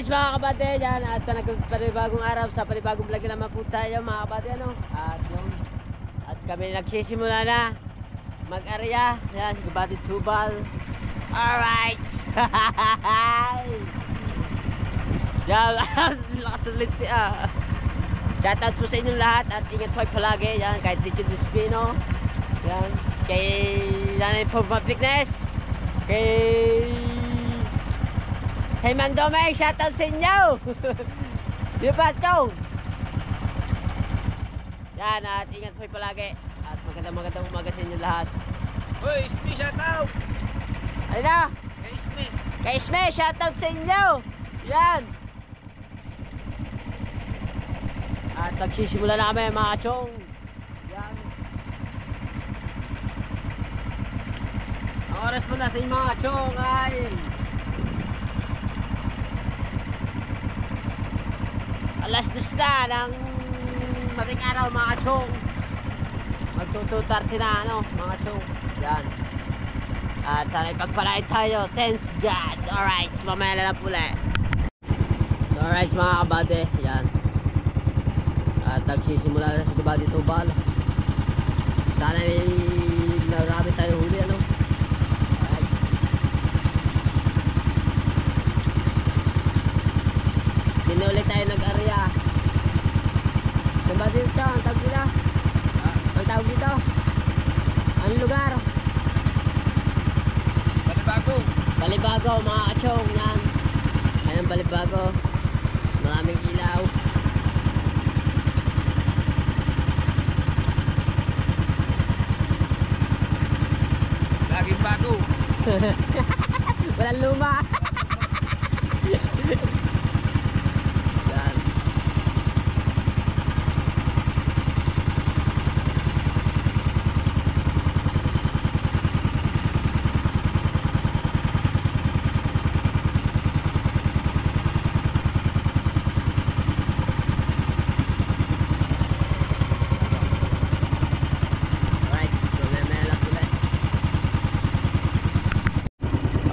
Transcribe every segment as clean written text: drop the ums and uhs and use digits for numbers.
Alright mga kabate, yan at panibagong araw sa panibagong vlog naman po tayo mga kabate, ano? At kami nagsisimula na mag-area, yan, si kabate Tubal. Alright! Yan, lakas ulit shoutout po sa inyong lahat at ingat po palagi, yan, kahit Richard Despino, yan, kay Nanay Publicness, kay Mandomeng, shoutout sa inyo. Si Pacho. Yan, at ingat po palagi. At magandang umaga sa inyo lahat. Hoy, Ismi, shoutout. Ano na? Kay Ismi. Kay Ismi, shoutout sa inyo. Yan. At nagsisimula na kami mga chong. Yan. Ang oras po natin mga chong ay alas 2 na ng mating araw mga chong. Magtututarti na ano mga chong. Yan. At sana ipagpalain tayo. Thanks God. Alright, mamaya na lang pula. Alright mga kabate. Yan. At nagsisimula na sa kabate Tubal. Sana marami tayo huli ano. Alright. Hindi ulit tayo nag-area. Saan ba dito? Ang tawag dito? Ang tawag dito? Anong lugar? Balibago. Balibago mga kachong. Yan. Ayan Balibago. Maraming ilaw. Laging bago. Walang luma. Yan.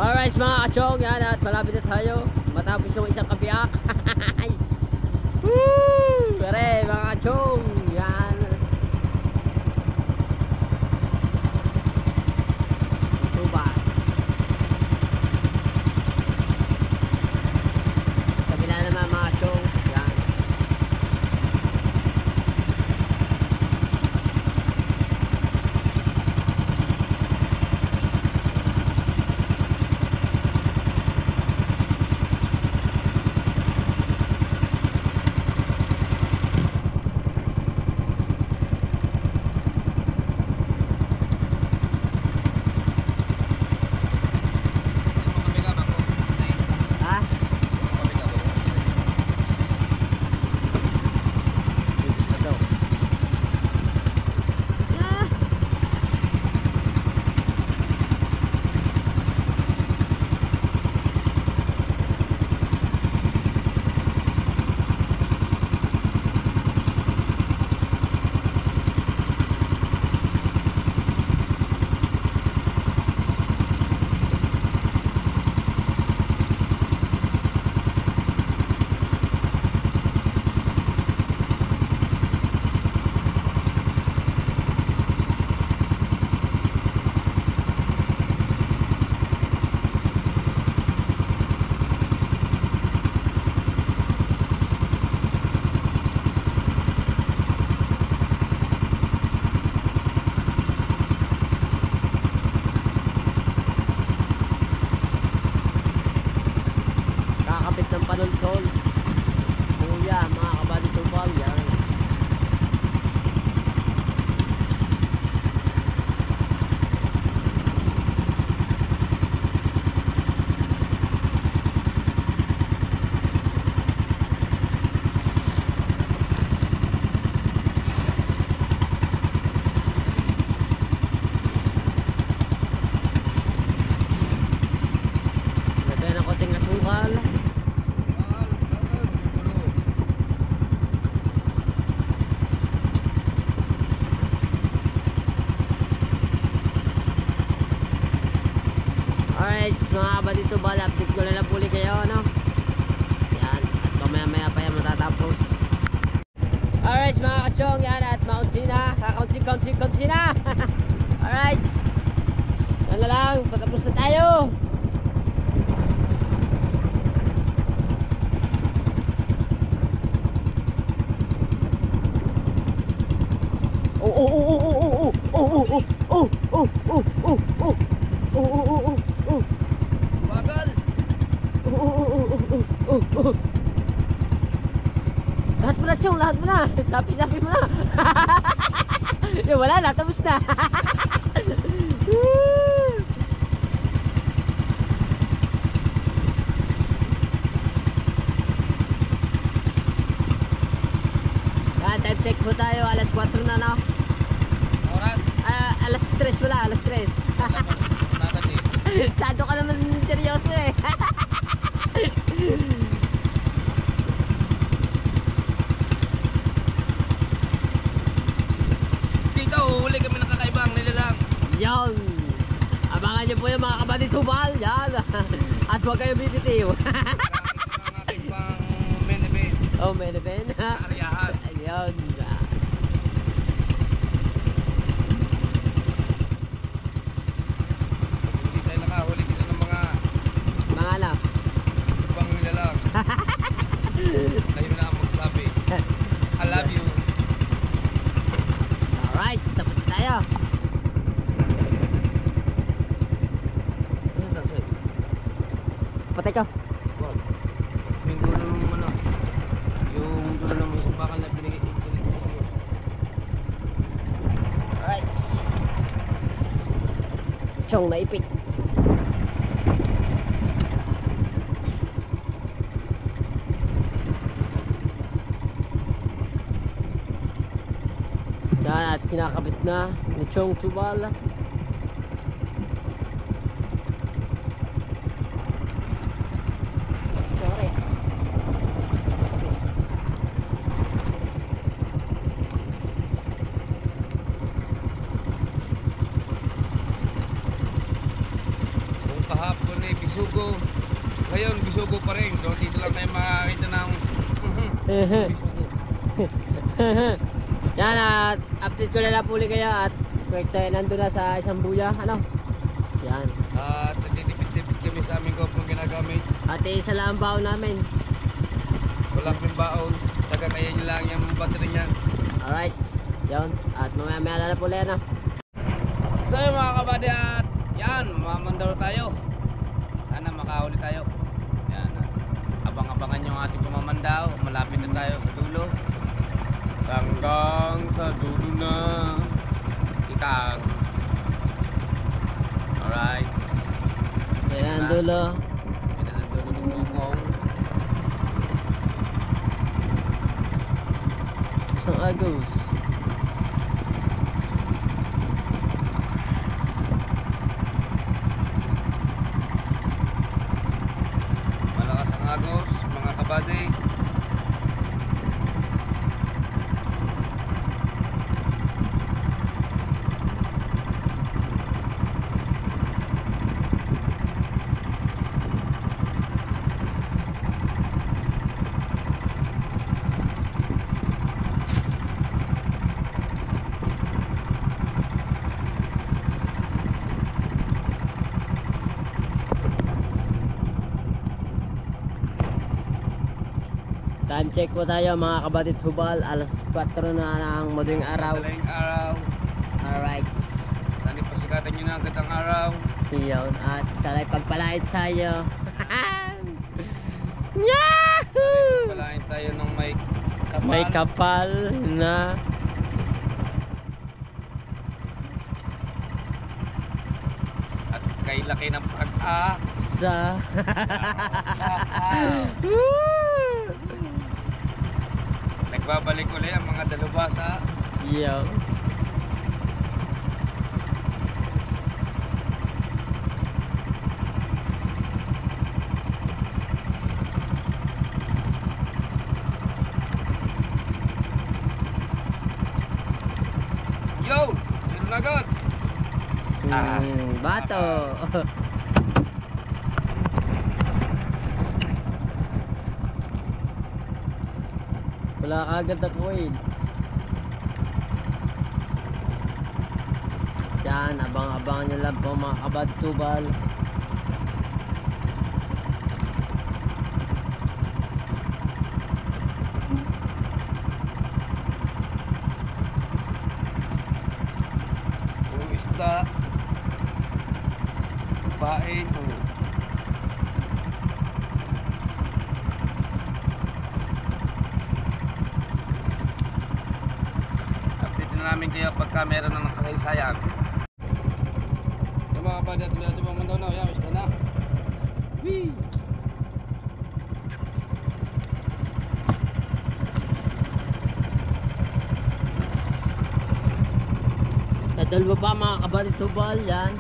Alright mga kachong, yan at malapit na tayo matapos yung isang kabiyak. Woo! Pare mga kachong, yan. Tubal. Kabila naman mga kachong, yan. Kakapit ng panuntol. Kuya, mga kabate Tubal, yan. Lagay ng konting asukal. Alright, mga kabate Tubal, update ko na lang puli kayo, ano? Yan. pa yan matatapos. Alright mga kachong, yan at maunsi na. Kakaunsi na. Alright. Yan na lang, patapos na tayo. Bagal. Lahat mo na, Chong, lahat mo na. Sapi mo na. Yung wala na, tapos na. Time check po tayo, alas 4 na, no? Oras. Alas 3 wala, alas 3. Sado ka naman seryoso eh. Dito, huli kami ng kakaibang nilalang. Yon. Abangan nyo po yung mga kapatid Hubal. Yan. At huwag kayo bibitiw. Ito ang aking pang main event. Oh, may event. Aryahan. Ayun. Hindi tayo nakahuli dito ng mga Mga anak. ibang nilalang. Kayo na ang magsabi. I love you. Alright, tapos na tayo. Ano ito, sir? Patay ka. Yung dulo ng ano, yung dulo ng isang bakal na binigay. Alright. Chong, naipit. Yan at kinakabit na ni Chong Tubal. Sorry. Kung kahapon ay bisugo, ngayon bisugo pa rin. So dito lang tayo makakita ng bisugo. Yan at update ko na lang po ulit kayo at correct tayo nandun na sa isang buya. Ano? Yan. At nagtitipid-tipid kami sa aming GoPro ginagamit. At isa lang ang baon namin. Wala kaming baon. Tsaka kaya nyo lang yung battery niya. Alright. Yan. At mamaya na po ulit. Ano? So yun mga kabady at yan, mamandaro tayo. Sana makahuli tayo. Yan. Abang-abangan yung ating pamamandaw. Malapit na tayo sa dulo. Hanggang sa dulo na ikang. Alright. Yan ang dulo. Pinaandulo ng bubong. Isang agos. Malakas ang agos, mga kabady. Time check po tayo mga kabatid Hubal. Alas 4 na ng madaling araw. Madaling araw. Alright. Sana pasikatan nyo na agad ang araw. Yun. At sana'y pagpalait tayo. Yahoo! Palain tayo ng may kapal. May kapal na At kay laki ng pag-a. sa Nagbabalik ulit ang mga dalubhasa. Yo. Yo! Meron na agad! Bato. Wala ka agad na coin. Yan, abang-abangan nyo lang po mga kabady tubal. Yung isda. Pain. Update na namin kayo pagka meron na nakasaysayan. Yung mga kabady at tuloy mo mandaw na. Yan, isda na. Whee! Dadalwa pa mga kabady tubal. Yan.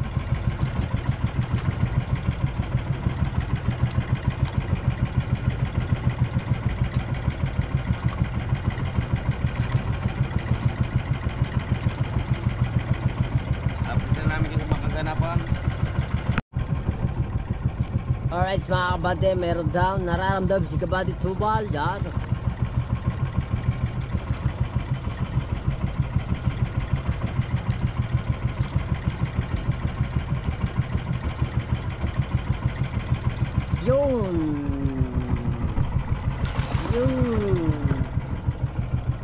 Alright mga kabady, meron daw nararamdam si kabady tubal. Yan. Yun. Yun.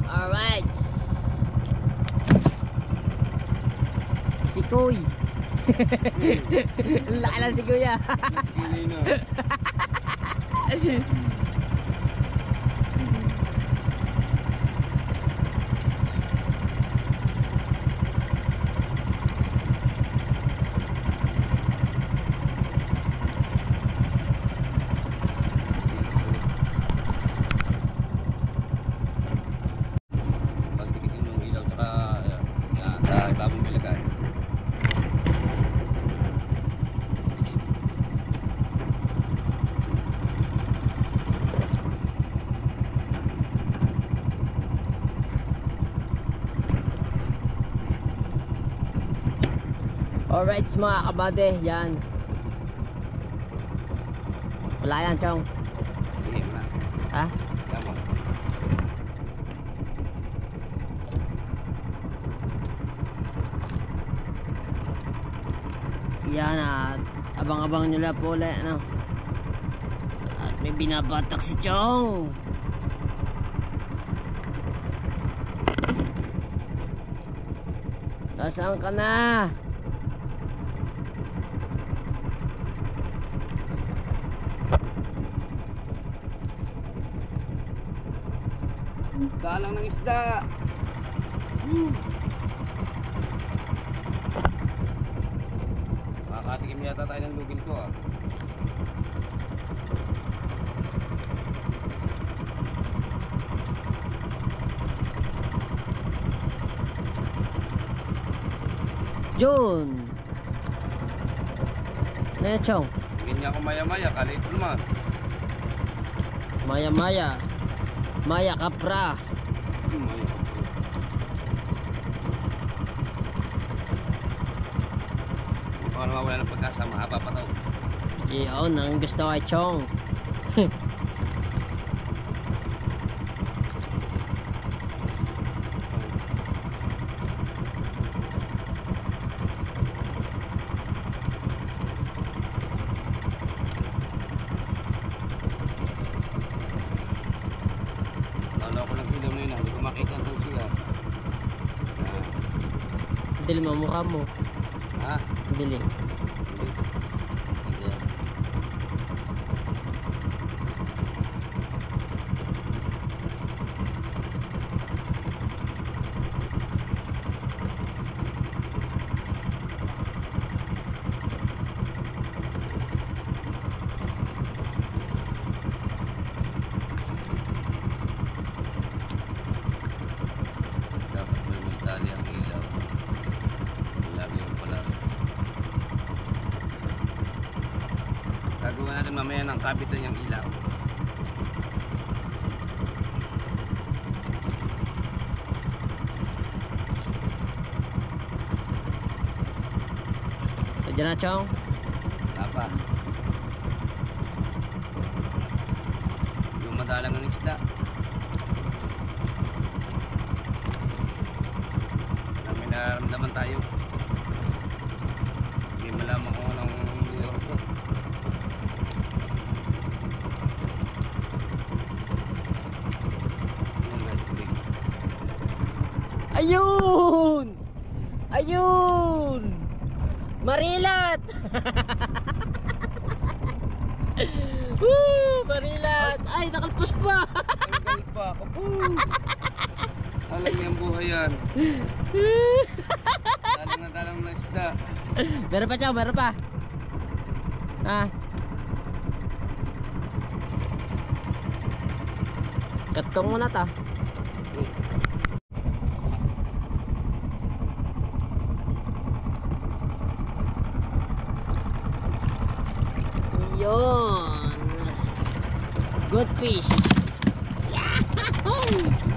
Alright. Si Koy. Laki lang si Kuya. Pagtikitin mo yung ilaw tsaka yan, sa ibabang bilagay. Alright mga kabady, yan. Wala yan, Chong. Sige na. Ha? Tama. Yan at abang-abang nila po ulit, ano. At may binabatak si Chong. Nasaan ka na? Dalang ng isda. Makakatikim yata tayo ng lugin ko ah. Yun. Ano Chong? Ganyan ako maya-maya, kalito naman. Maya-maya. Maya kapra. Maya. Baka naman wala ng pagkasa, mahaba pa to. Yun, ang gusto kay Chong. Lalo ko ng ilaw na yun, hindi ko makita ang tansiya. Dilim ang mukha mo. Ha? Dilim. Hindi. Dapat may tali ang ilaw. Lagi yung pala. Gagawa natin mamaya ng kabitan yung ilaw. Diyan na Chong. Wala pa. Yung madalang ng isda. tayo. Hindi malaman kung anong lure ko. Ayun! Ayun! Marilat! Woo! Marilat! Ay, nakalpos pa! Ang pa ako po. Alam niya ang buhay yan. Dalang na isda. Meron pa, Chow, meron pa. Ha? Katong mo na ta. Yun. Good fish. Yahoo!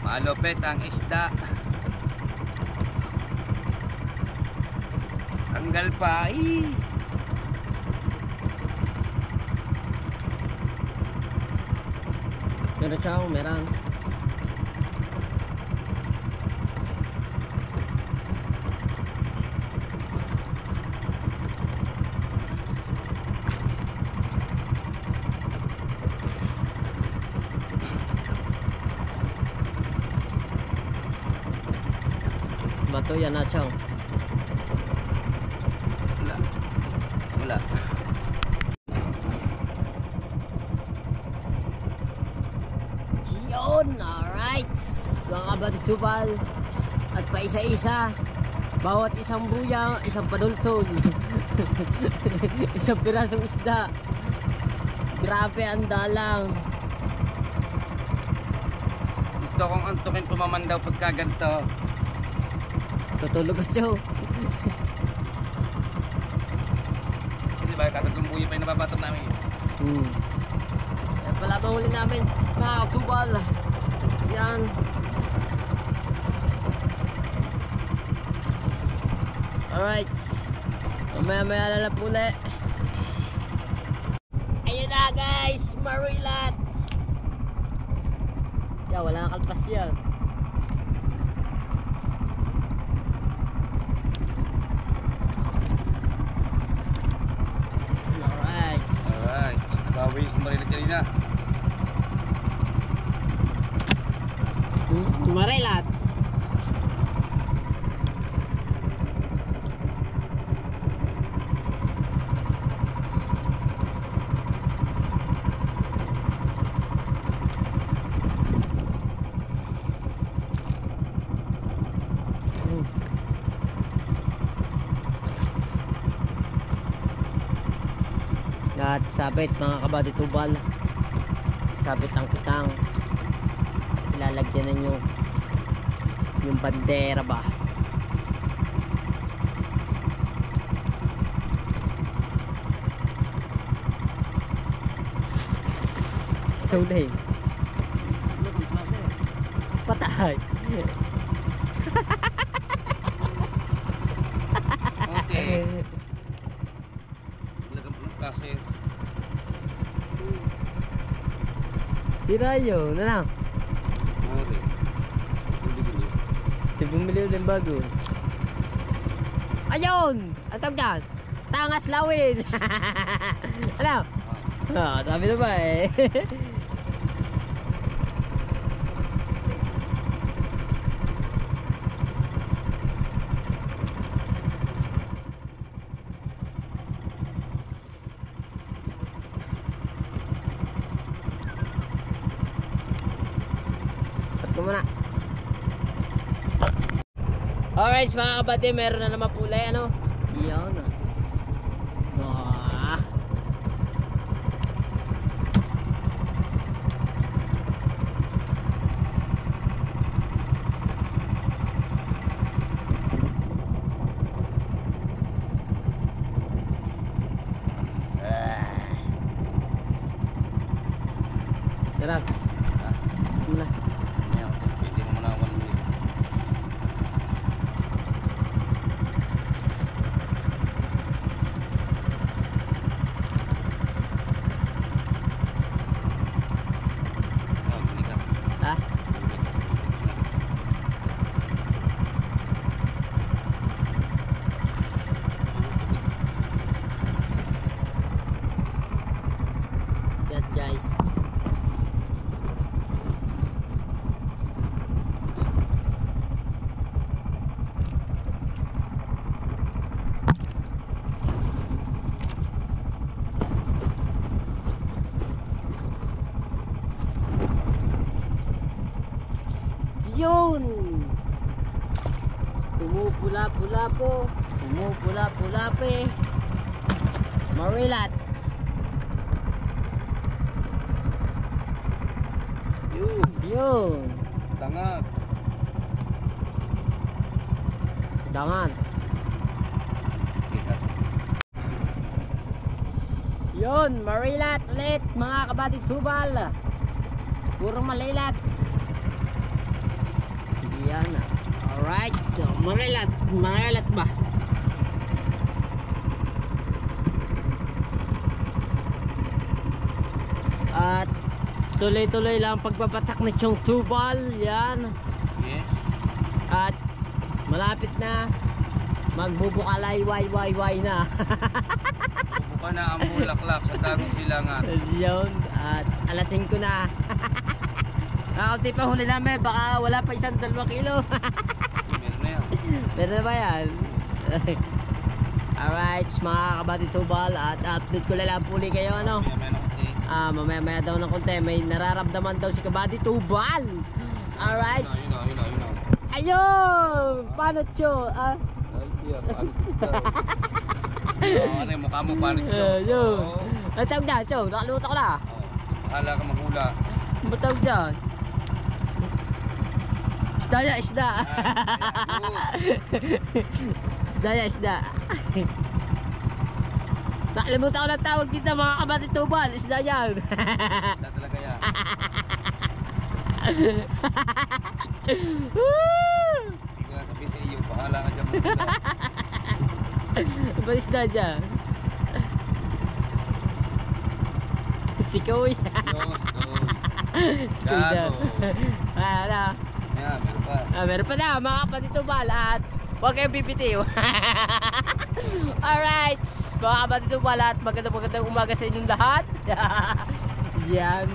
Malupit ang isda. Tanggal pa. Meron, Chow, meron. Bato yan na, Chow. Wala. Yun, alright. Mga kabatitsubal. At pa isa-isa. Bawat isang buya, isang padultol. Isang pirasong isda. Grabe ang dalang. Gusto kong antukin pumamandaw pagka ganito. Tutulog ka, Chow. Hindi ba, katatlong buhay pa yung nababatong namin. Yan pala bang huli namin, mga katubal. Yan. Alright. Mamaya lalap uli. Ayun na, guys. Marilat. Ya, wala nang kalpas yan. Alright. Nabawi yung marilat kanina. Marilat. At sabit mga kabatitubal, sabit ang kitang, ilalagyan ninyo yung bandera ba. Stone patay. Okay. Kasi Sira yun, na lang. okay. Di bumili ulit bago. Ayun! Ang tawag dyan? Tangas lawin! Alam? Sabi na ba eh. Muna. Alright mga kabady, meron na naman pulay ano. Iyon. Meron. Ha? Muna. Ayan, pwede mo muna 1 minute. Bili ka. Ha? Yan guys. Yun! Pumupula-pula po. Pumupula-pula pe. Marilat. Yun. Yun. Tangag. Dangan. Kita. Yun, marilat ulit mga kabatid tubal. Puro malilat. Yan. Alright, so marilat ba? At tuloy-tuloy lang pagpapatak ni Chong Tubal. Yan. Yes. At malapit na magbubukalay y na. Buka na ang bulaklak sa Dagong Silangan. Yun. At alas 5 na. Nakaunti pa huli namin. Baka wala pa 1-2 kilo. Meron na yan. Pero na ba yan? Alright, mga kabatid tubal. At update ko lang puli kayo ano. Meron konti. Mamaya daw ng konti. May nararamdaman daw si kabatid tubal. Alright. Yun na. Ayun! Paano cho? Ay, tiyak. Ano yung mukha mo paano ito? Ayun. Ang tawag na, cho. Nakaluto ko na. Bahala ka maghula. Ang tawag dyan? Isda. Isda. Nakalimutan ko na tawag dito mga kabatid tubal. Isda yan. Isda talaga yan. Hindi ko na sabihin sa iyo. Bahala ka dyan maghula. Ba isda dyan? Sikoy. Sikoy dyan. Ano? Yan, meron pa. Meron pa na mga kapatid tubal. At huwag kayong pipitiw. Alright, mga kapatid tubal. At magandang umaga sa inyong lahat. Yan.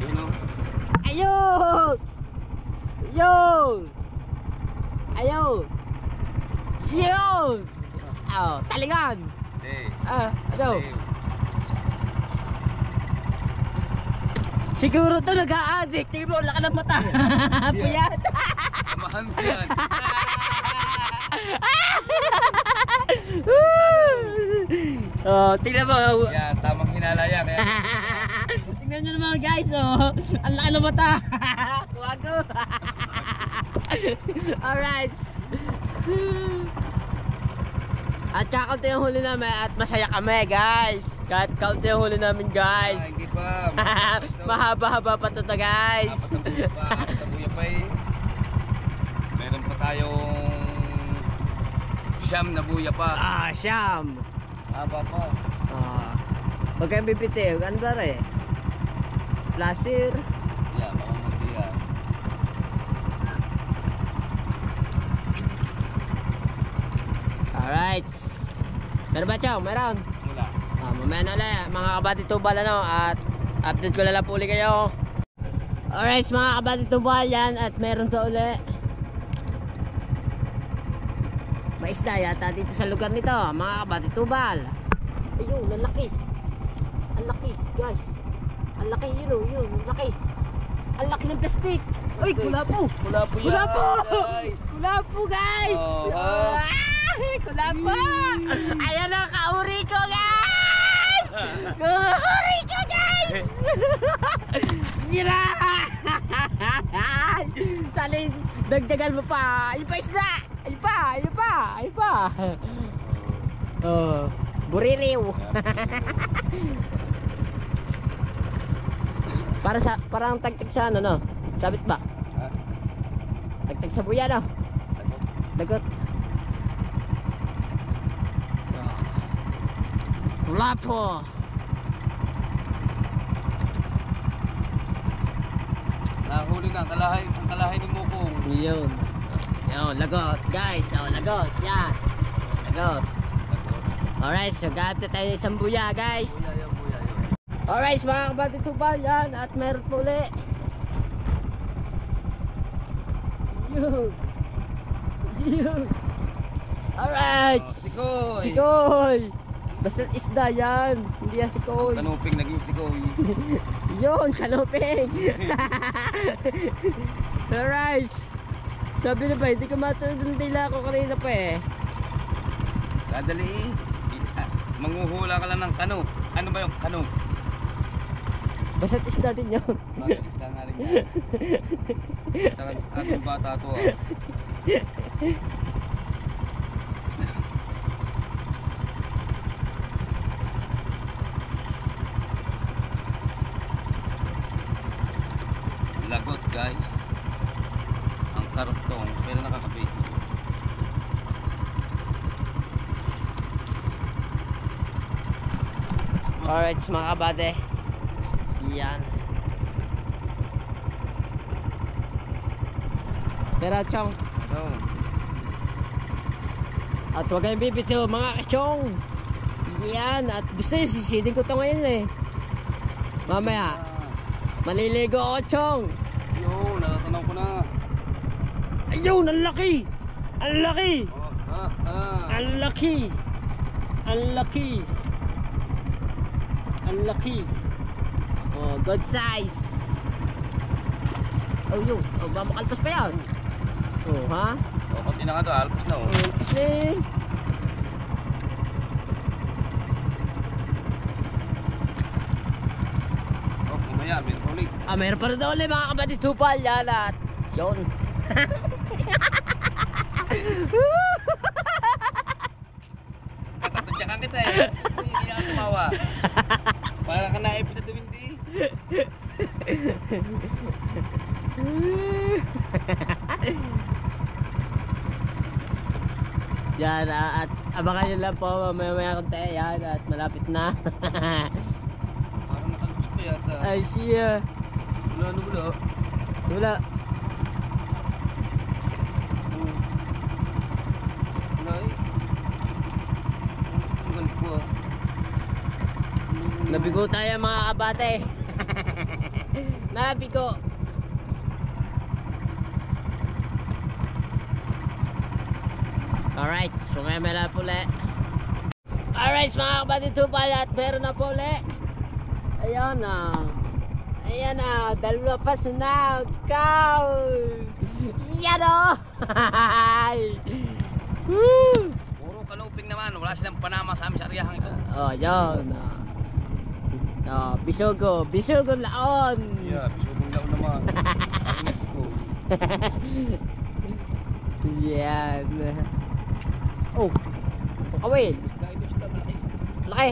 Yun o. Ayun! Yun! Oh, talingan! Hindi. Ano? Siguro to nag-a-addict. Tingin mo, laka ng mata. Puyat. Samahan mo yan. Tingnan mo. Yan, tamang hinalaya. Kaya Tingnan nyo naman guys. Ang laka ng mata. Kuwago. Alright. At kakaunti yung huli namin at masaya kami guys. Kahit kaunti yung huli namin guys. hindi pa. Mahaba-haba pa ito guys. Apat na buya pa eh. Meron pa tayong siyam na buya pa. Siyam. Haba pa. Huwag kayong bibitiw. Ano ba rin? Plasir. Yan, baka mundi yan. Alright. Meron ba Chong? Meron? Mula. Mamaya na ulit mga kabatid tubal ano. At update ko lang po ulit kayo. Alright mga kabatid tubal yan. At meron sa uli. May isda yata dito sa lugar nito mga kabatid tubal. Ayun, ang laki. Ang laki guys. Ang laki yun, ang laki. Ang laki ng plastic. Uy, kulapo. Kulapo yan, guys. Kulapo guys. Kulapo. Ayan ang kauri ko guys. Kauri ko guys. Sira. Salin, dagdagan mo pa. Ayun pa isda. Ayun pa. Buririw. Parang tagtag sa ano, no? Sabit ba? Ha? Tagtag sa buya, no? Lagot. Lagot. Wala po. Nahuli na ang kalahay ni Mukong. Yun. Yun, lagot. Guys, oh, lagot. Yan. Lagot. Alright, so gamit tayo ng isang buya, guys. Buya yun. Alright, mga kabady tubal, yan. At meron po uli. Yun. Yun. Alright. Sikoy. Sikoy. Basta isda yan. Hindi yan sikoy. Kanuping naging sikoy. Yun, kanoping. Alright. Sabi na ba, hindi ko matulad ng dila ko kanina pa eh. Dadali eh. Manguhula ka lang ng kano. Ano ba yung kano? Basta isda din yun. Bakit isda nga rin yan? Talagang ating bata to ah. Lagot guys. Ang kartong pero nakakabit. Alright, mga kabady. Yan. Tara, chong. Ano? At huwag kayong bibito, mga kachong. Yan. At gusto nyo, sisidin ko ito ngayon eh. Mamaya, maliligo ako, chong. Yo, natatanaw ko na. Ayun, ang laki. Ang laki. Oh, Ang laki. Ang laki. Ang laki. Oh, good size. Oh, yun. Oh, ba makalpas pa yan? Oh, ha? Oh, konti na nga to, alpas na oh. Oh, kasi. Oh, kumaya, meron ulit. Ah, mayroon pa rin daw ulit mga kabady tupal. Yan at yun. Katatadyakan kita eh. Hindi ka tumawa. Para ka naipit na duminti. Yan at abangan nyo lang po mamaya konti. Yan at malapit na. Parang nakalabas pa yata. Ay siya. Wala na wala. Wala. Wala eh. Ang galit po ah. Nabigo tayo mga kabate. Nabigo. Alright, so ngayon may lang po ulit. Alright mga kabate tupal at meron na po ulit. Ayan na. Ayan na, dalawa pa sunod. Cow! Yan o! Woo! Puro kanuping naman. Wala silang panama sa amin sa ariyahang ito. Oh, yun. Oh, bisugo. Bisugo laon. Yeah, bisugong laon naman. Ako na siko. Yan. Oh, pakawin. Isda ito, isda malaki. Laki.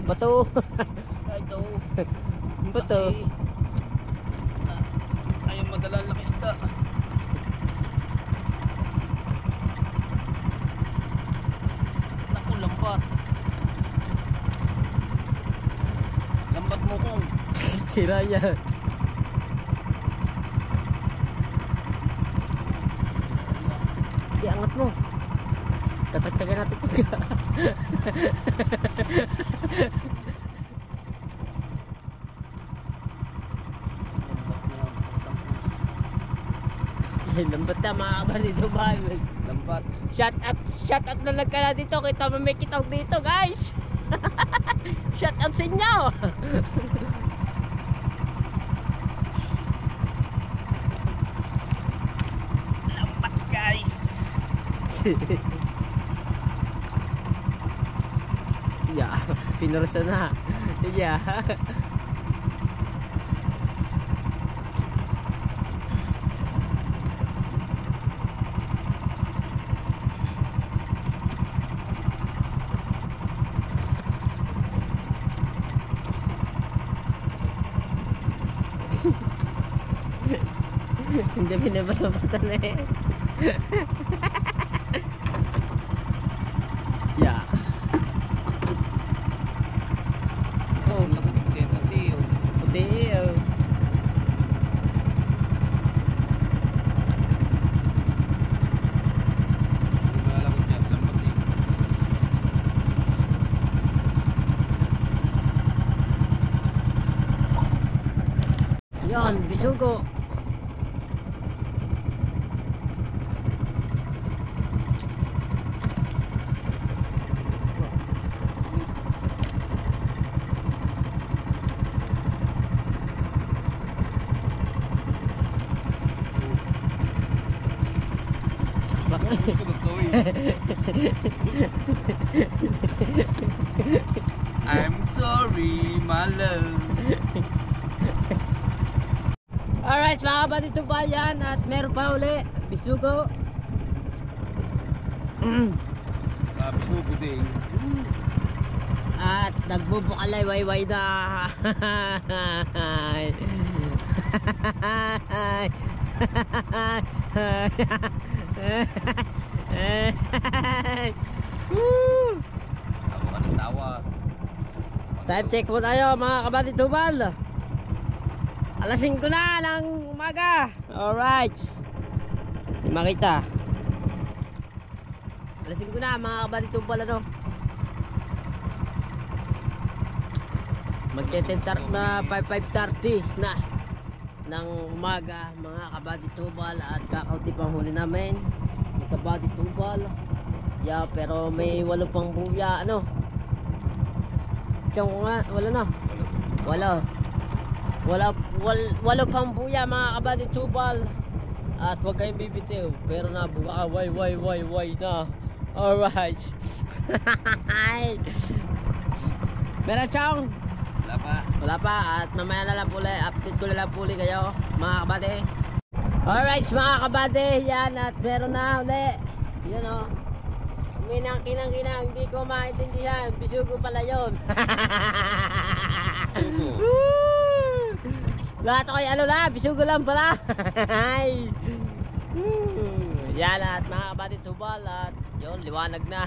Bato. Isda ito. Bato. Ayaw madala laki isda. Naku, lambat. Lambat mo kong. Sira yan. Iangat mo. Tatagtagan natin tiga. Lambat na mga kabali dumaan. Lambat. Shout out na lang ka na dito. Kita mo may kitang dito guys. Shout out sa inyo. Lambat guys. Yeah, pinursa na. Yeah. Hindi pinapalabutan eh. Yeah. Oh, lagot din kasi yun. Puti oh. Lagot yan, lambat din. Yan, bisugo. I'm sorry, my love. Alright mga kapatid, ito pa yan. At meron pa uli bisugo. Bisugo din. At nagbubukalay wayway na. Woo! Tawa ka ng tawa. Time check po tayo mga kapatid tubal. Alas 5 na ng umaga. Alright. Hindi makita. Alas 5 na mga kapatid tubal ano. Magte-10 na 5:30 na ng umaga mga kapatid tubal. At kakaunti pang huli namin mga kapatid tubal. Yeah, pero may 8 pang buya ano. Tiyong nga, wala na. Wala pang buya mga kapatid tubal. At huwag kayong bibitiw. Pero nabuka ka, way na. Alright. Meron chong? Wala pa. At mamaya na lang puli. Update ko na lang puli kayo mga kapatid. Alright mga kapatid. Yan at meron na uli. Yan o. Kinang, hindi ko maintindihan. Bisugo pala yun. Lahat ako ano na, bisugo lang pala. Yan at mga kapatid tubal. At yun, liwanag na.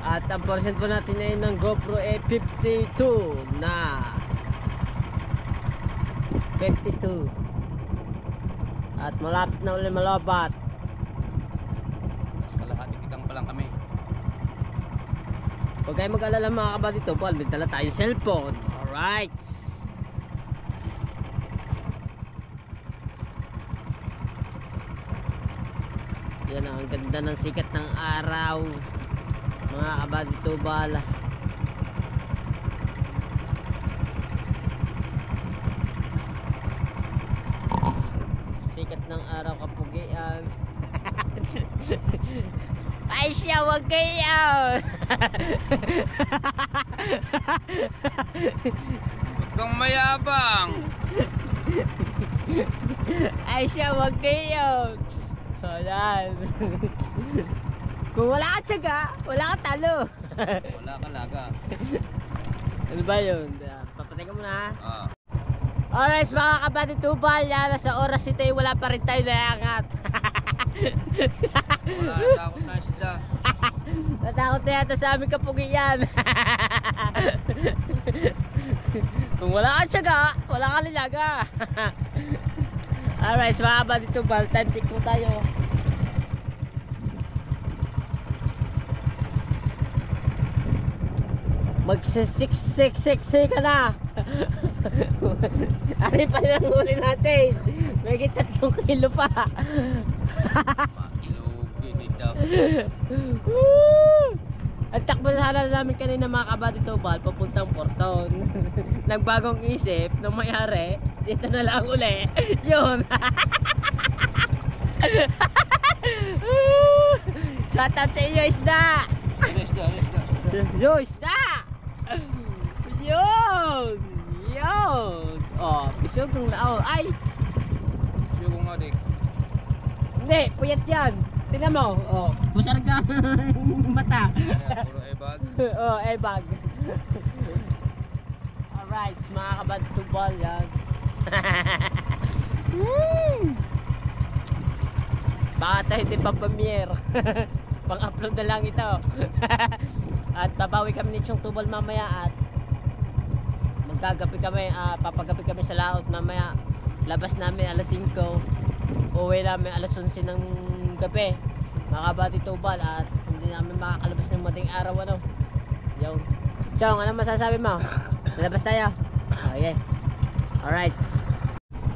At ang percent po natin ay ng GoPro ay 52 na 52. At malapit na ulit malabat. Mas kalahati kitang pa lang kami. Huwag kayo mag-alala mga kapatid tubal, may dala tayong cellphone. Alright. Yan ang ganda ng sikat ng araw mga kapatid tubal. Sikat ng araw kapugian. Ay siya, wag kayo. Huwag kang mayabang. Ay siya, wag kayo. So yan. Kung wala ka tiyaga, wala ka talo. Wala ka laga. Ano ba yun? Papatay ka muna ha. Ah. Alright mga kapatid tubal, yan sa oras ito ay wala pa rin tayo naangat. Wala, takot na sila. Natakot na yata sa aming kapugian. Kung wala ka tiyaga, wala ka nilaga. Alright mga kapatid tubal, time check po tayo. Mag-6 ka na. Ari pa lang huli natin. May 3 kilo pa. Malugi nito. Ang takbo sana namin kanina mga kapatid tubal papuntang Porton. Nagbagong isip nung mayari, dito na lang uli. Yun. Shoutout sa inyo isda. Yo isda. Yun! Yun! Oh, bisog ng lao. Ay! Yung nga dik. Hindi, puyat yan. Tingnan mo, oh, musarga mata. Puro ebag. Oh, ebag. Alright, mga kabadtubal yan. Baka tayo hindi pa premiere. Pang-upload na lang ito. At babawi kami ni Chong Tubal mamaya at magkagabi kami, papagabi kami sa laot mamaya. Labas namin alas 5, uwi namin alas 11 ng gabi, mga kabadtubal, at hindi namin makakalabas ng mating araw, ano. Yun. Chong, ano masasabi mo? Lalabas tayo. Okay. Alright.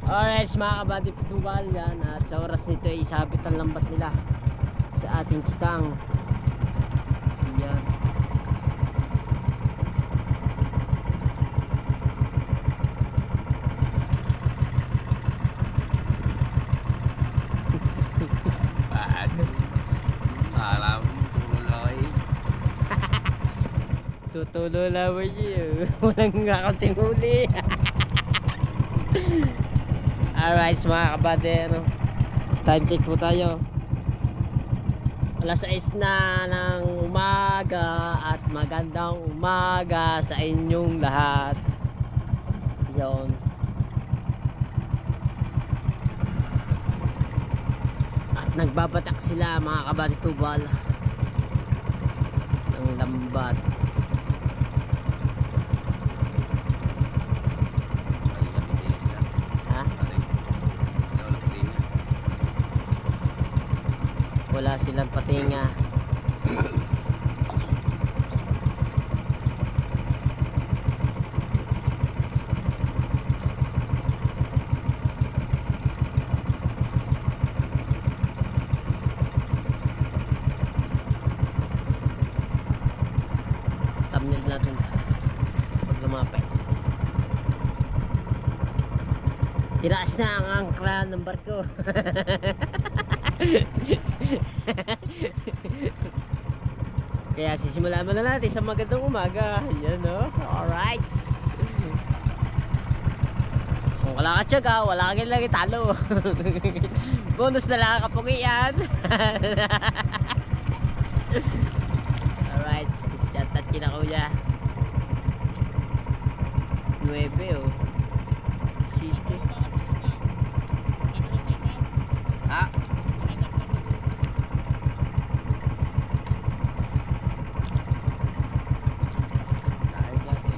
Alright, mga kabadtubal yan, at sa oras nito ay isabit ang lambat nila sa ating kitang. Yan. Alam, tuloy. Tutulo lang mo yun. Walang kakunting huli. Alright, mga kabady, ano, time check po tayo. Alas 6 na ng umaga at magandang umaga sa inyong lahat. Yon. At nagbabatak sila, mga kabadtubal, ng lambat. Ha? Wala silang patinga. Thumbnail natin pag lumapit. Tiraas na ang angkla ng barko. Kaya sisimulan mo na natin sa magandang umaga. Yan, no? Alright. Kung wala ka tiyaga, wala ka lagi talo. Bonus na lang kapugian. Alright. Shoutout kina kuya 9, oh. City. Ha?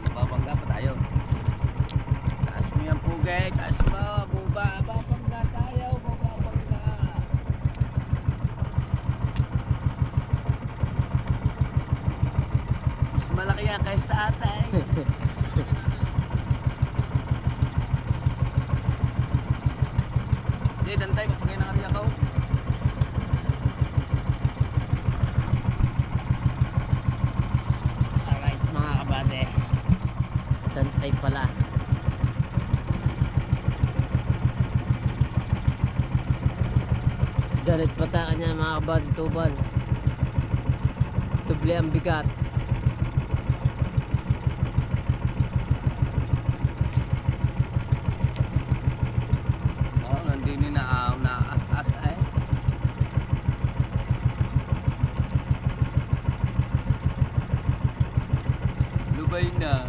Nababangga pa tayo. Taas mo yan, pugay. Taas mo. Buba. Babangga tayo. Babangga. Mas malaki yan kaysa atay. Hindi, dantay. Papagay na kami ako. Alright, mga kabate. Dantay pala. Galit patakan niya, mga kabadtubal. Doble ang bigat. Oo, nandini na as-as eh. Lubay na.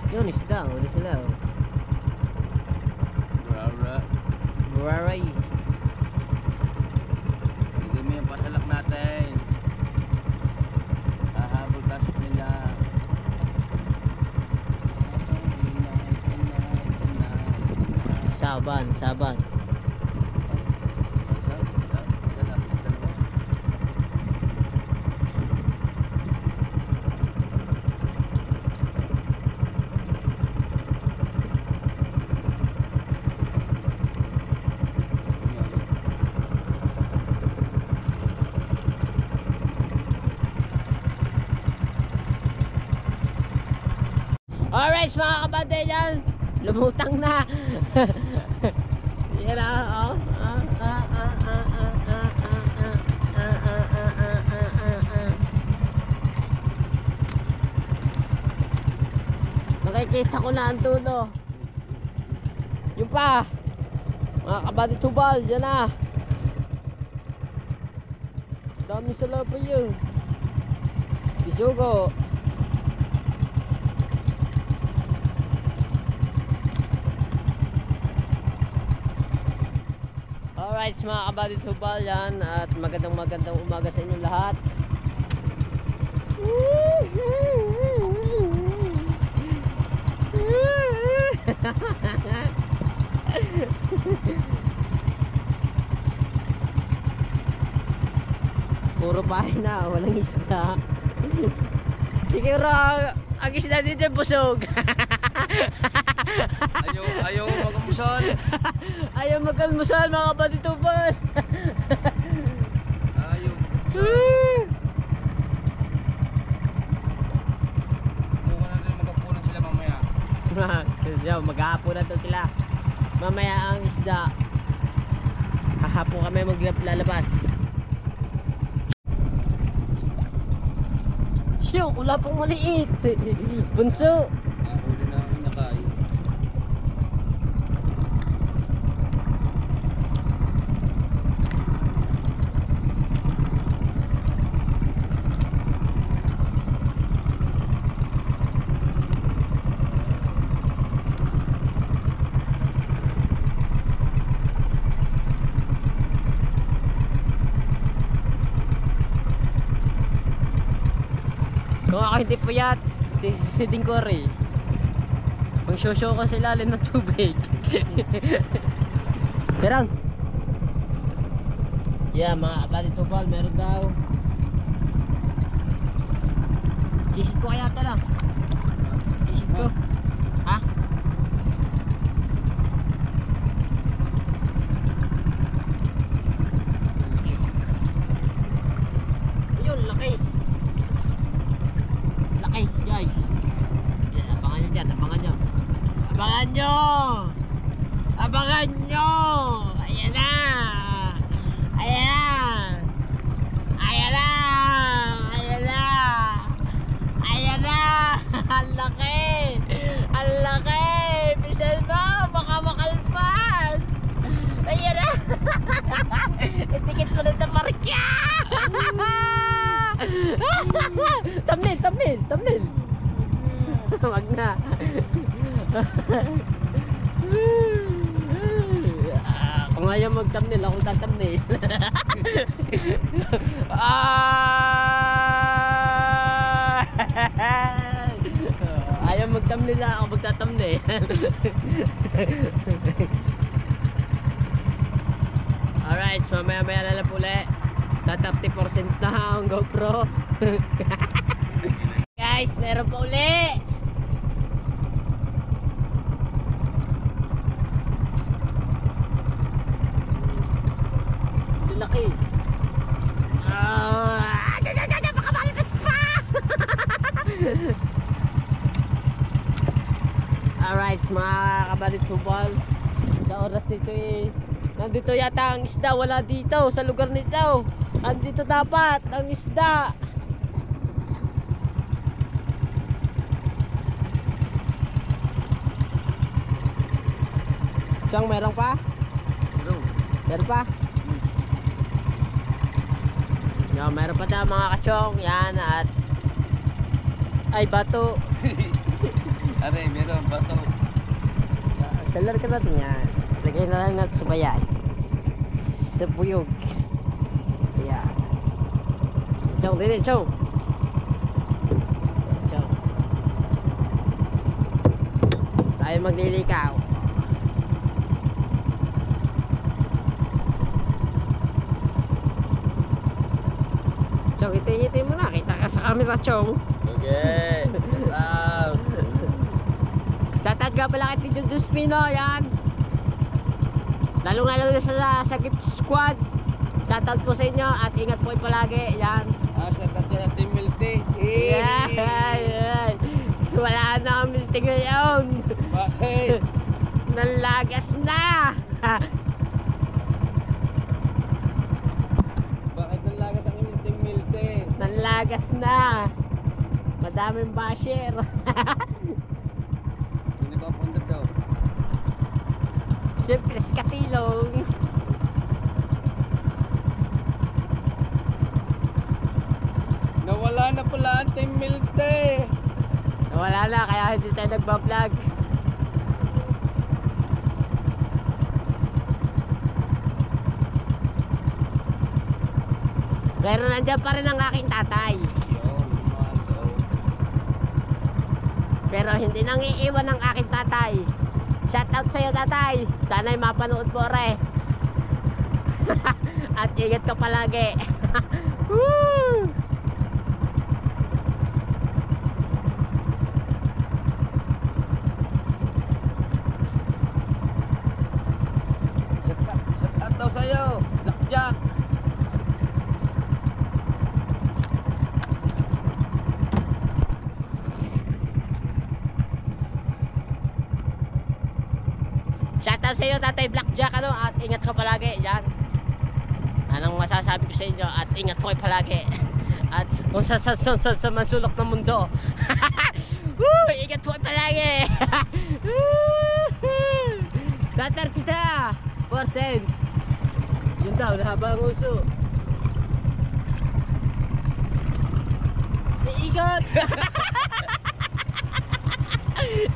Yun, isda. Uli sila, oh. Rara. Buraray. Hindi mo yung pasalak natin. Hahabol kasi nila. Saban, saban. Alright, mga kabate dyan, lumutang na. Yan, oh. Nakikita ko na ang tulo. Yung pa. Mga kabady tubal, dyan na. Dami sa lapay yun. Bisugo. Alright mga kabady tubal yan. At magandang umaga sa inyo lahat. Puro pahin na, walang isda. Siguro ang isda dito busog. Ayaw mag-almusal. Ayaw mag-almusal mga kabady tubal. Ayaw. Bukan natin magkapunan sila mamaya. Maghahaponan to sila. Mamaya ang isda. Hahapon kami maglalabas. Siyo, wala pong maliit. Bunso. Nahuli na ang nakain. Kung ako hindi puyat, sisisidin ko rin. Pang show ko sa ilalim ng tubig. Terang. Yeah, mga kabady tubal, meron daw. Sisid ko kaya ito lang. Sisid ko. Ha? Ayun, laki. Laki, guys. Yan, abangan nyo dyan, abangan nyo. Abangan nyo! Abangan nyo! Ayan na! Ayan na! Ayan na! Ayan na! Ayan na! Ang laki! Ang laki! Bisan mo! Baka makalpas! Ayan na! Itikit ko lang sa parkya! Thumbnail! Wag na. Kung ayaw mag-thumbnail, ako tathumbnail. Ayaw mag-thumbnail, ako magtathumbnail. Alright, so mamaya lalap uli. 30% na ang GoPro. Guys, meron pa uli. Laki. Baka malpas pa. Alright, mga kabady tubal. Sa oras nito nandito yata ang isda. Wala dito sa lugar nito. Andito dapat ang isda. Chong, meron pa? Meron pa? Yo, meron pa daw mga kachong. Yan at ay bato. Aray, meron bato. Salar ka natin yan. Lagay na lang natin sa bayan. Sa buyog. Ayan. Chong, dili, chong. Chong. Tayo maglilikaw. Chong, iti mo na. Kita ka sa camera, chong. Okay. Shout out. Shoutout nga pala kay Tito Duspino. Yan. Lalo sa Gift Squad. Shoutout po sa inyo at ingat po palagi. Yan. Shoutout sa Team Milty. Yeah. Wala na ang Milty ngayon. Bakit? Nalagas na. Bakit nalagas ang inyong Team Milty? Nalagas na. Madaming basher. Siyempre si Katilong. Nawala na pala ang Team Milte. Nawala na kaya hindi tayo nagbablog. Pero nandiyan pa rin ang aking tatay. Pero hindi nang iiwan ang aking tatay. Shoutout sa'yo tatay. Sana'y mapanood mo re. At ingat ka palagi. Woo! Shoutout daw sa'yo, Blackjack. Shoutout sa iyo tatay Blackjack ano, at ingat ka palagi yan. Anong masasabi ko sa inyo, at ingat po kayo palagi. At kung sa mansulok ng mundo. Woo! Ingat po kayo palagi. 30%. Yun daw, nahaba ang uso. Igot.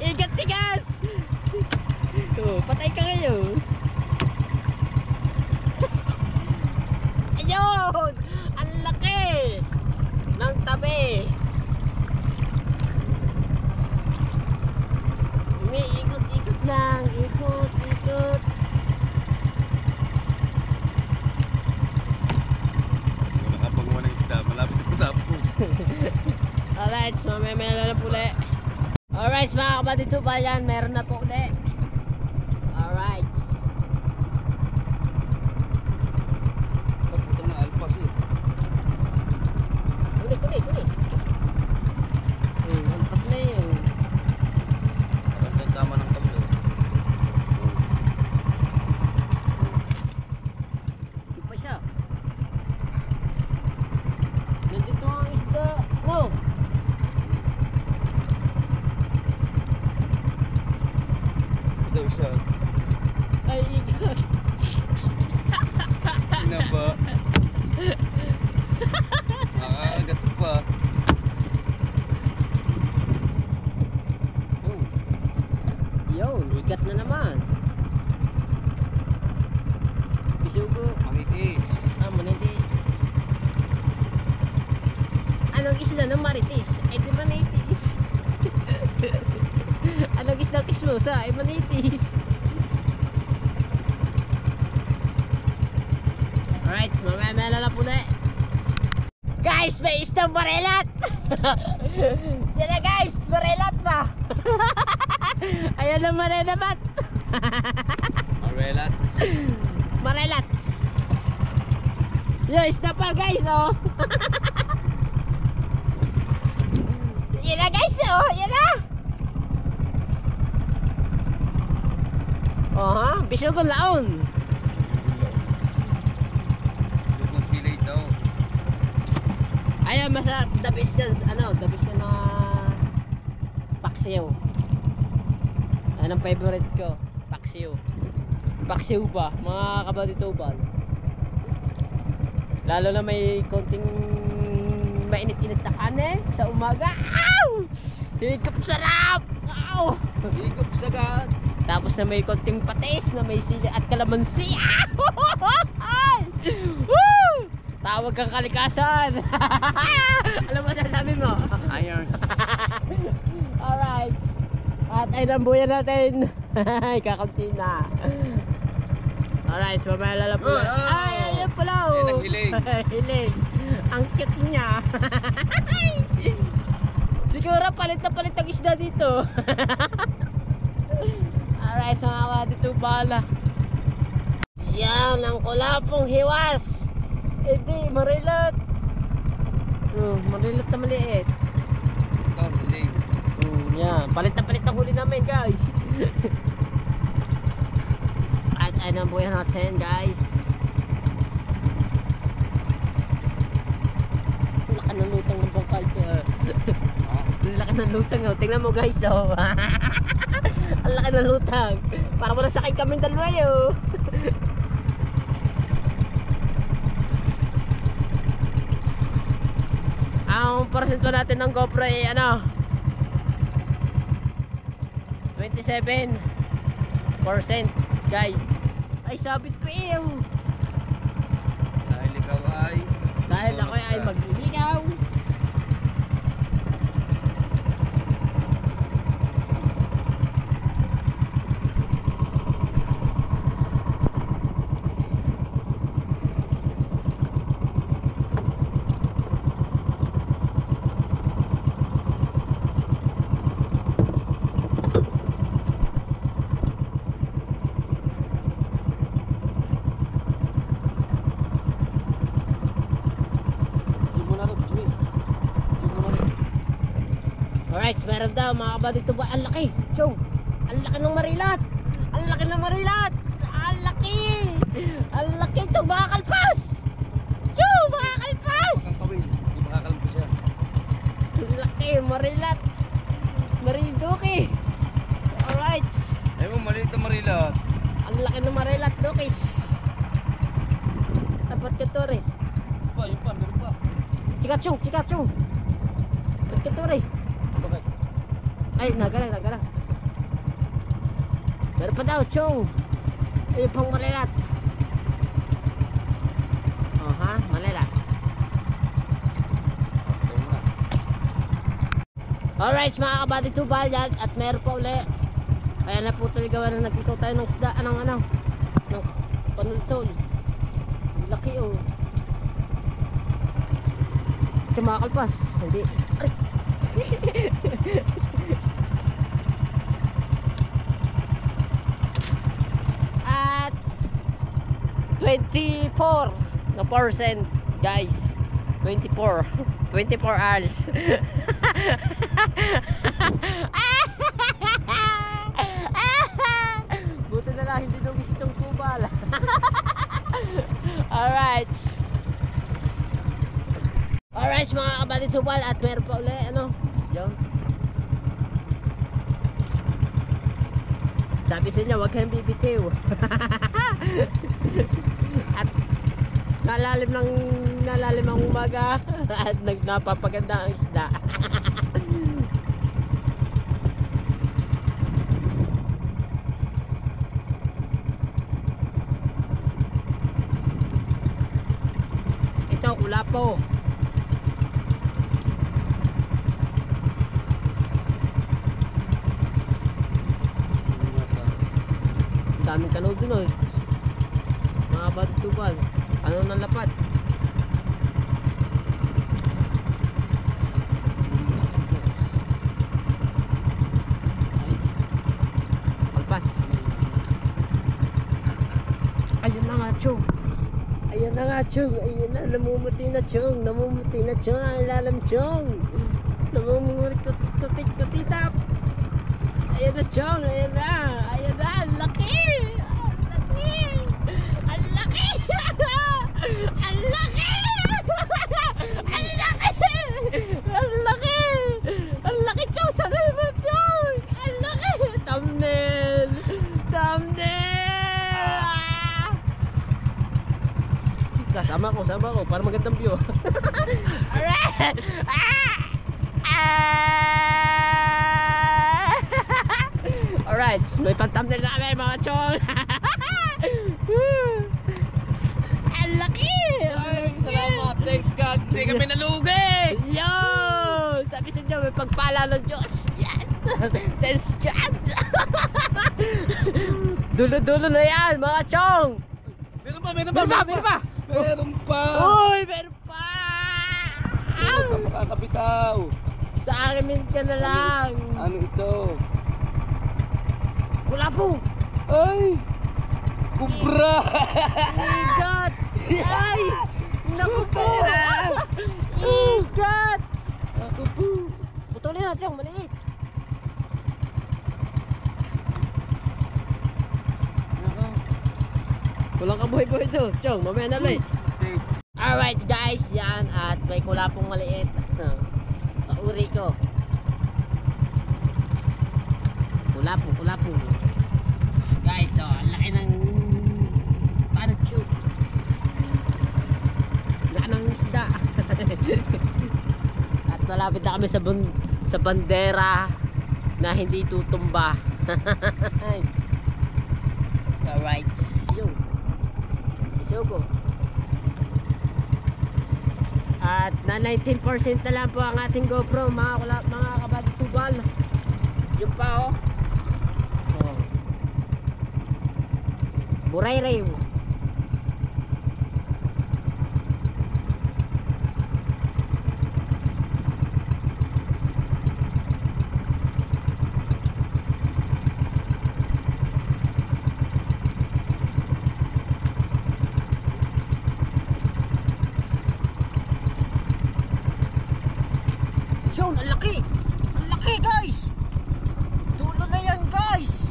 Igat tigas. Oh, patay ka ngayon. Ayun! Ang laki ng tabi. Umiikot-ikot lang. Ikot. Wala ka pang ng isda, malapit na tapos. Alright, so mamaya na po ulit. Alright, mga kapatid tubal yan, meron na po ulit. Alright. Papunta na alpas eh. Kuli. Alpas na yun. Parang nagkama ng kablo. Di pa siya. Nandito ang isda. No. Ito siya. Ay, ikat. Ina ba? Nakakagat pa. Oh. Yun, ikat na naman. Bisugo. Mangitis. Manitis. Anong isda ng maritis? Ay di manitis. Anong isda ng kismosa? Ay manitis. Alright, mamaya na lang ulit. Guys, may isdang barelat. Sila guys, barelat pa. Ayan ang marelabat. Marelat. Marelat. Yo, isda pa guys, oh. Yan na guys, oh. Yan na. Oh ha, bisugon laon. Lugong silay daw. Ayan, masarap. The best yan, the best yan na paksiw. Yan ang favorite ko, paksiw. Paksiw ba, mga kabaditubal. Lalo na may konting mainit-init na kane sa umaga. Ow! Higop sarap! Ow! Higop sagad. Tapos na may konting patis na may sili at kalamansi. Ay! Woo! Tawag kang kalikasan. Alam mo sasabi mo? Iron. Alright. At ay nambuyan natin. Kakunti na. Alright, so mamaya lalapunan. Ay, ayun pala oh. Yan ang hiling. Hiling. Ang cute niya. Siguro palit na palit ang isda dito. Alright, so mga dito bala. Yan ang kulapong hiwas. Hindi, marilat. Marilat na maliit. Ito, hiling. Yan, palit na palit ang huli namin guys. At ay nambuyan natin guys. Laki ng lutang ng bangkay ko. Laki ng lutang oh. Tingnan mo guys oh. Ang laki Lutang na lutang. Para wala sakay kami dalawa yun. Ang porsyento natin ng GoPro ay ano? 27% guys. Ay sabit pa eh. Dahil ikaw ay Dahil ako ay magliligaw. Alright, meron daw mga kabady ito ba? Ang laki, Chong! Ang laki ng marilat! Ang laki ng marilat! Ang laki! Ang laki, Chong! Makakalpas! Chong! Makakalpas! ang kawil, hindi makakalpo siya. Ang laki, marilat! Mariduki! Alright! Ay mo, maliit na marilot. Ang laki ng marilat, Dukis! Tapat ka to rin. Yun pa, meron pa. Chika, Chong! Chika, Chong! Tapat ka to rin. Bakit? Ay, nagalang. Meron pa daw, Chong. Ayun pang malilat. Oh, ha? Malilat. Okay na. Alright, mga kabady, tubal yan. At meron pa uli. Kaya na po talaga na nagkikaw tayo ng isda. Ng panultol. Ang laki, oh. Ito makakalpas. Hindi. Aray. At 24% guys, 24 hours. Buti na lang hindi nung gustong kubal. Alright, mga kabady tubal. At meron pa uli ano yun. Sabi sa inyo, huwag kayong bibitiw. At nalalim ang umaga. At napapaganda ang isda. Ito, kulapo. Daming tanaw dun oh. Mga batubal. Ano nang lapad? Alpas. Ayun na nga, Chong. Ayun na nga, Chong. Ayun na, namumuti na, Chong. Namumuti na, Chong. Ang ilalim, Chong. Namumuti kutitap. Ayun na, Chong. Ayun na. Ayun na. Ang laki. Ang laki. Ang laki. Ang laki. Ang laki. Ang laki, Chong. Sanay mo, Chong. Ang laki. Thumbnail. Sama ko para magandang view. Alright. Alright, may pang-thumbnail na kami mga Chong. Ang laki. Ay, salamat. Thanks God. Hindi kami nalugi. Yo! Sabi sa inyo, may pagpala ng Diyos. Yan. Thanks God. Dulo-dulo na yan mga Chong. Meron pa. Meron pa. Uy, meron pa. Kapakakabitaw. Sa akin ka na lang. Ano ito? Kulapo. Ay! Kubra! Igat. Ay! Naku po. Igat. Ako po. Putulin natin yung maliit. Kulang ka buhay-buhay to, Chong, mamaya na lang. Alright guys, yan. At may kulapong maliit. Kauri ko. Wala po. Guys, so, ang laki ng parachute. Laki ng isda. At malapit na kami sa bandera na hindi tutumba. Alright, yun. Isugo. At na 19% na lang po ang ating GoPro, mga kabady tubal. Yun pa oh. Buray-ray. Yun, ang laki! Ang laki guys! Dulo na yan guys!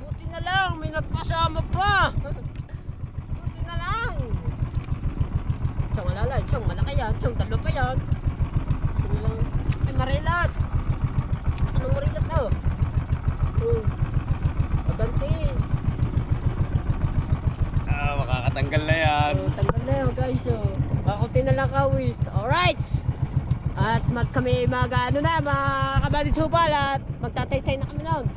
Buti na lang, may nagpasama pa! Buti na lang! Siyang malalay, siyang malaki yan, siyang talo pa yan. Sino lang? Ay, marilat! Anong marilat na? Oh, maganti! Makakatanggal na yan. Oh, tanggal na yan guys oh. Kakunti na lang kawit. Alright! At kami mga kabady tubal at magtatay-tay na kami noon.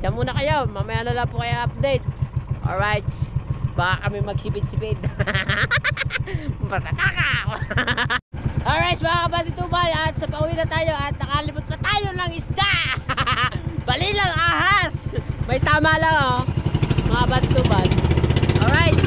Diyan muna kayo, mamaya na lang po kayo update. Alright, baka kami magsibid-sibid. Patatakaw. Alright mga kabady tubal, at sa pauwi na tayo at nakalimot pa tayo ng isda. Bali lang ahas. May tama lang oh, mga kabady tubal. Alright.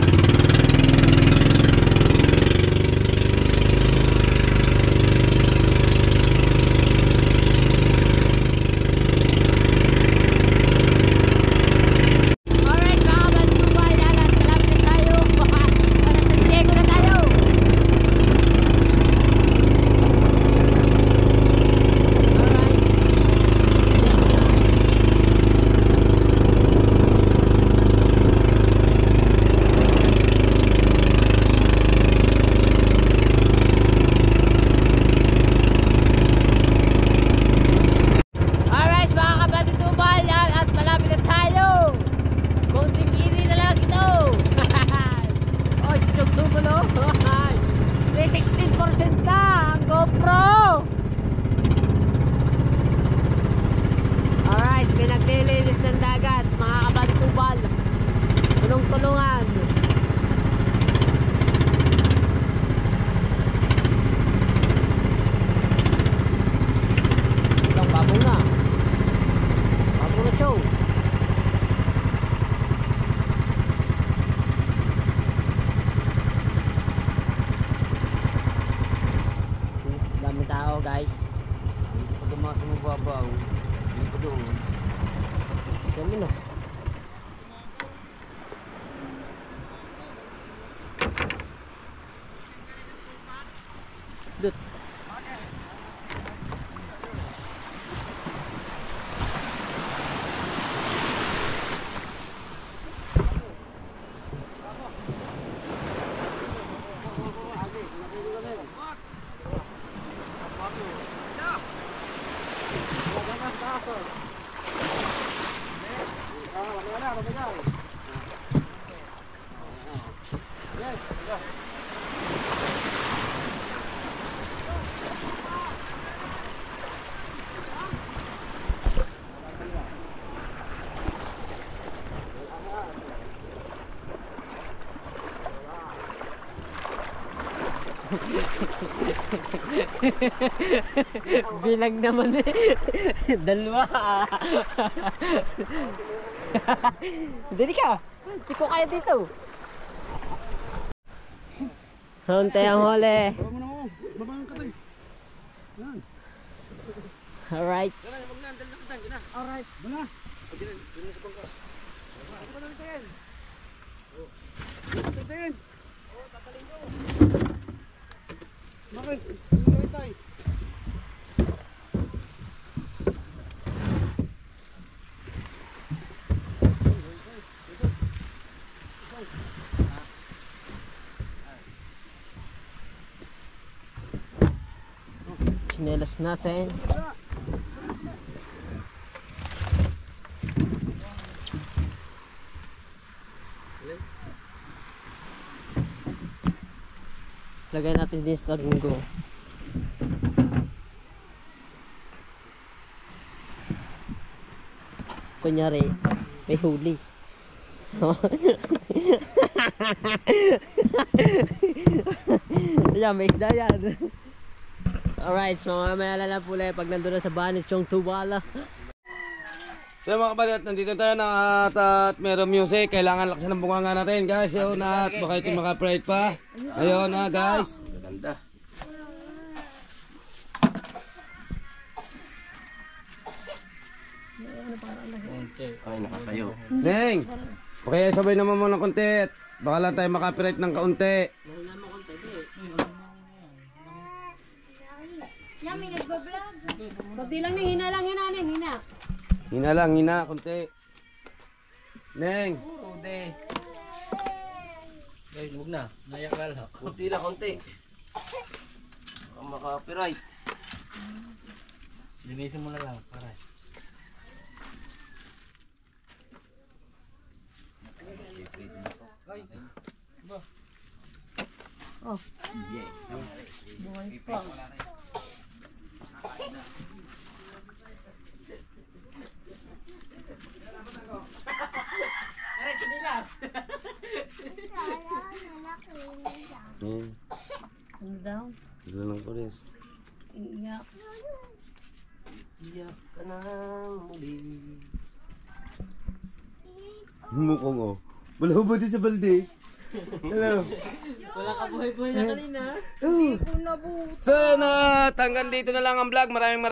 Tulungan. Ilang babong na. Babong na chow. Dami tao guys. Pag umasa mo babaw, hindi ko doon. Dami na. Dut. Bilang naman eh. Dalawa. Dali ka. Hindi ko kaya dito. Hunte ang huli. Alright. Alright. Bakit? Ano tayo? Chinelas natin. Lagay natin din sa tagunggo. Kunyari, may huli. Yan, may isda yan. Alright, so mamaya na po ulit pag nandun na sa Banit yung tuwala. So mga kabadat, nandito tayo na at meron music. Kailangan laksan ng bunganga natin guys. Yun at baka ito maka-pride pa. Ayun na guys. Ganda. Ay, nakatayo. Neng! Okay, sabay naman muna ng konti. Baka lang tayo maka-pride ng kaunti. Yan, may nagbablog. Kunti lang ning, hina lang yan, aning, hina. Hina lang, hina, konti. Neng! Kunti. Guys, huwag na. Nayak ka lang. Kunti lang, kunti. Ang maka-copyright. Linisin mo na lang, para. Oh. Buhay pa. Ano daw? Ito lang ko rin. Iiyak. Iyak ka nang muli. Mukong oh. Wala ba din sa balde? Hello. Wala ka buhay-buhay na kanina. So na hanggang dito na lang ang vlog. Maraming